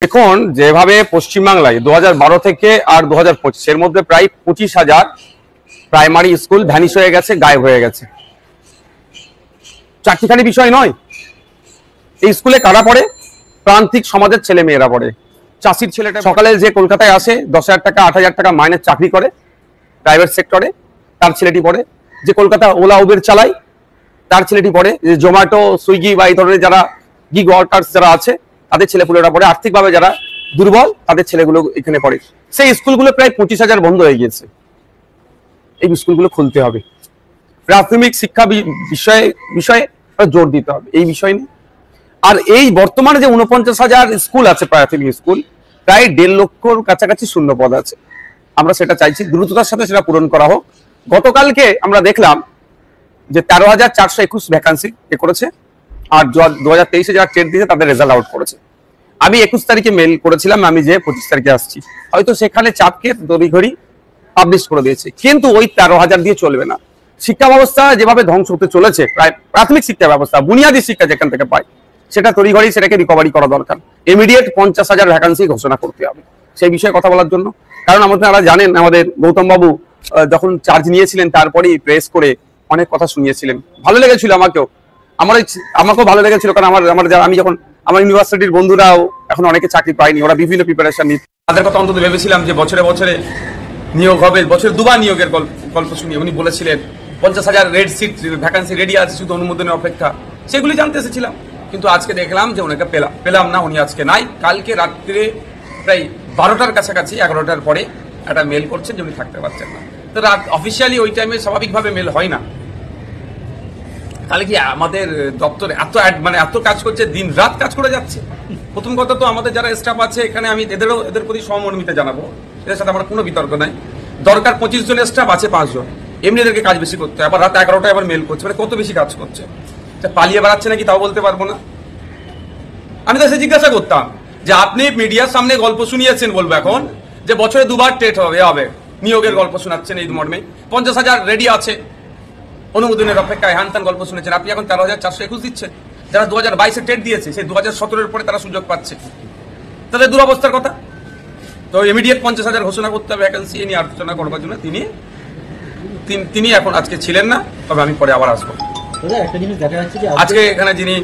দেখুন, যেভাবে পশ্চিমবাংলায় 2012 থেকে আর 2025 এর মধ্যে প্রায় 25,000 প্রাইমারি স্কুল ভ্যানিশ হয়ে গেছে, গায়েব হয়ে গেছে। চাকরিখানি বিষয় নয়। এই স্কুলে কারা পড়ে? প্রান্তিক সমাজের ছেলে মেয়েরা পড়ে। চাষির ছেলেটা সকালে যে কলকাতায় আসে 10,000 টাকা 8,000 টাকা মাইনের চাকরি করে প্রাইভেট সেক্টরে, তার ছেলেটি পড়ে। যে কলকাতা ওলা উবের চালায় তার ছেলেটি পড়ে। যে জোম্যাটো, সুইগি বা এই ধরনের যারা গিগ ওয়ার্কার্স যারা আছে তাদের ছেলেপুলেরা পড়ে। আর্থিকভাবে যারা দুর্বল তাদের ছেলেগুলো এখানে পড়ে। সেই স্কুলগুলো প্রায় 25,000 বন্ধ হয়ে গিয়েছে। এই স্কুলগুলো খুলতে হবে। প্রাথমিক শিক্ষা বিষয়ে জোর দিতে হবে, এই বিষয় নিয়ে। আর এই বর্তমানে যে 49,000 স্কুল আছে প্রাথমিক স্কুল, প্রায় 1.5 লক্ষর কাছাকাছি শূন্য পদ আছে। আমরা সেটা চাইছি দ্রুততার সাথে সেটা পূরণ করা হোক। গতকালকে আমরা দেখলাম যে 13,421 ভ্যাকান্সি করেছে, আর 2023-এ যারা টেট দিয়েছে তাদের রেজাল্ট আউট করেছে। আমি 21 তারিখে মেল করেছিলাম, আমি যে 25 তারিখে আসছি, হয়তো সেখানে চাপকে তড়িঘড়ি পাবলিশ করে দিয়েছে। কিন্তু ওই 13,000 দিয়ে চলবে না। শিক্ষা ব্যবস্থা যেভাবে ধ্বংস হতে চলেছে, প্রাথমিক শিক্ষা ব্যবস্থা, বুনিয়াদী শিক্ষা যেখান থেকে পায়, সেটা তড়িঘড়ি সেটাকে রিকভারি করা দরকার। ইমিডিয়েট 50,000 ভ্যাকান্সি ঘোষণা করতে হবে সেই বিষয়ে কথা বলার জন্য। কারণ আপনারা জানেন, আমাদের গৌতম বাবু যখন চার্জ নিয়েছিলেন তারপরেই প্রেস করে অনেক কথা শুনিয়েছিলেন। ভালো লেগেছিল আমাকেও ভালো লেগেছিল। কারণ আমি যখন আমার ইউনিভার্সিটির বন্ধুরাও এখন অনেকে চাকরি পায়নি, ওরা বিভিন্ন প্রিপারেশন নিচ্ছে। তাদের কথা অন্তত ভেবেছিলাম যে বছরে বছরে নিয়োগ হবে, বছরে দুবার নিয়োগের গল্প শুনিয়ে উনি বলেছিলেন 50,000 রেড সিট ভ্যাকান্সি রেডি আছে, শুধু অনুমোদনের অপেক্ষা। সেগুলি জানতে এসেছিলাম, কিন্তু আজকে দেখলাম যে ওনাকে পেলাম না, উনি আজকে নাই। কালকে রাত্রে প্রায় 12টার কাছাকাছি, 11টার পরে একটা মেল করছেন যে উনি থাকতে পারছেন না। তো অফিসিয়ালি ওই টাইমে স্বাভাবিকভাবে মেল হয় না। তাহলে কি আমাদের দপ্তরে এত কাজ করছে, দিন রাত কাজ করে যাচ্ছে? প্রথম কথা তো আমাদের যারা স্টাফ আছে এখানে, আমি এদের প্রতি সহমর্মিতা জানাবো, এদের সাথে আমার কোনো বিতর্ক নাই। দরকার 25 জন স্টাফ আছে, 5 জন, এমনি এদেরকে কাজ বেশি করতে হয়। আবার রাত 11টায় আবার মেল করছে, মানে কত বেশি কাজ করছে। পালিয়ে বেড়াচ্ছে নাকি তাও বলতে পারবো না। আমি তো সে জিজ্ঞাসা করতাম যে আপনি মিডিয়ার সামনে গল্প শুনিয়েছেন, বলবো এখন যে বছরে দুবার টেট হবে নিয়োগের গল্প শোনাচ্ছেন এই মর্মে, 50,000 রেডি আছে অনুমোদনের অপেক্ষায়, হ্যান গল্প শুনেছেন। আপনি এখন 13,421 দিচ্ছেন। যারা 2022-এ টেট দিয়েছে, সেই 2017-এর পরে তারা সুযোগ পাচ্ছে। তাদের দুরবস্থার কথা। তো ইমিডিয়েট 50,000 ঘোষণা করতে হবে ভ্যাকেন্সি, এ নিয়ে আলোচনা করবার জন্য তিনি এখন আজকে ছিলেন না, তবে আমি পরে আবার আসবো। আজকে এখানে যিনি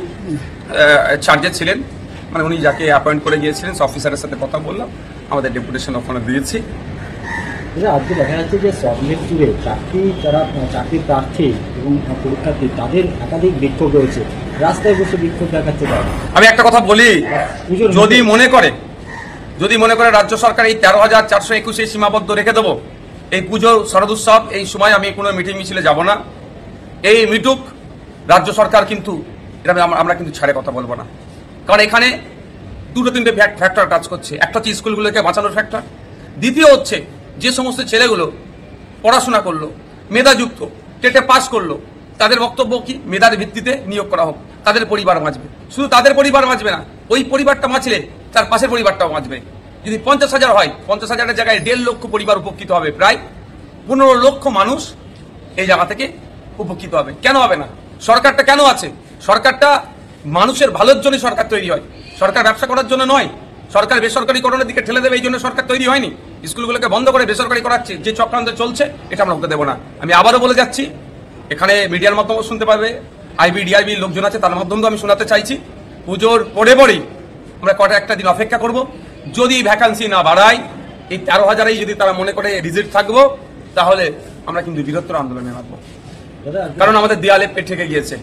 চার্জে ছিলেন, মানে উনি যাকে অ্যাপয়েন্ট করে গিয়েছিলেন, অফিসারের সাথে কথা বললাম, আমাদের ডেপুটেশন ওখানে দিয়েছি। আজকে দেখা যাচ্ছে যে সবলেট জুড়ে চাকরি প্রার্থী এবং পরীক্ষার্থী তাদের একাধিক বিক্ষোভ রয়েছে, রাস্তায় বসে বিক্ষোভ দেখাচ্ছে। আমি একটা কথা বলি, যদি মনে করে রাজ্য সরকার এই 13,421 সীমাবদ্ধ রেখে দেবো, এই পুজো শরদ উৎসব এই সময় আমি কোনো মিটিং মিছিলে যাব না, এই মিটুক রাজ্য সরকার, কিন্তু এটা আমরা কিন্তু ছাড়ে কথা বলবো না। কারণ এখানে 2-3টে ফ্যাক্টর কাজ করছে। একটা হচ্ছে স্কুলগুলোকে বাঁচানোর ফ্যাক্টর, দ্বিতীয় হচ্ছে যে সমস্ত ছেলেগুলো পড়াশোনা করলো, মেধাযুক্ত, টেটে পাস করলো, তাদের বক্তব্য কি মেধার ভিত্তিতে নিয়োগ করা হোক, তাদের পরিবার বাঁচবে। শুধু তাদের পরিবার বাঁচবে না, ওই পরিবারটা বাঁচলে তার পাশের পরিবারটাও বাঁচবে। যদি 50,000 হয়, 50,000-এর জায়গায় 1.5 লক্ষ পরিবার উপকৃত হবে। প্রায় 15 লক্ষ মানুষ এই জায়গা থেকে উপকৃত হবে। কেন হবে না? সরকারটা কেন আছে? সরকারটা মানুষের ভালোর জন্য সরকার তৈরি হয়, সরকার ব্যবসা করার জন্য নয়। সরকার বেসরকারিকরণের দিকে ঠেলে দেবে, এই জন্য সরকার তৈরি হয়নি। স্কুলগুলোকে বন্ধ করে বেসরকারি করাচ্ছে, যে চক্রান্ত চলছে, এটা আমরা হতে দেবো না। আমি আবারও বলে যাচ্ছি, এখানে মিডিয়ার মাধ্যমে শুনতে পারবে, IB/DIB লোকজন আছে, তার মাধ্যমে আমি শোনাতে চাইছি, পুজোর পরেই আমরা একটা দিন অপেক্ষা করব। যদি ভ্যাকান্সি না বাড়ায়, এই 13,000-এই যদি তারা মনে করে রিজিট থাকবো, তাহলে আমরা কিন্তু বৃহত্তর আন্দোলনে নামবো। কারণ আমাদের দেয়ালে পেট ঠেকে গিয়েছে।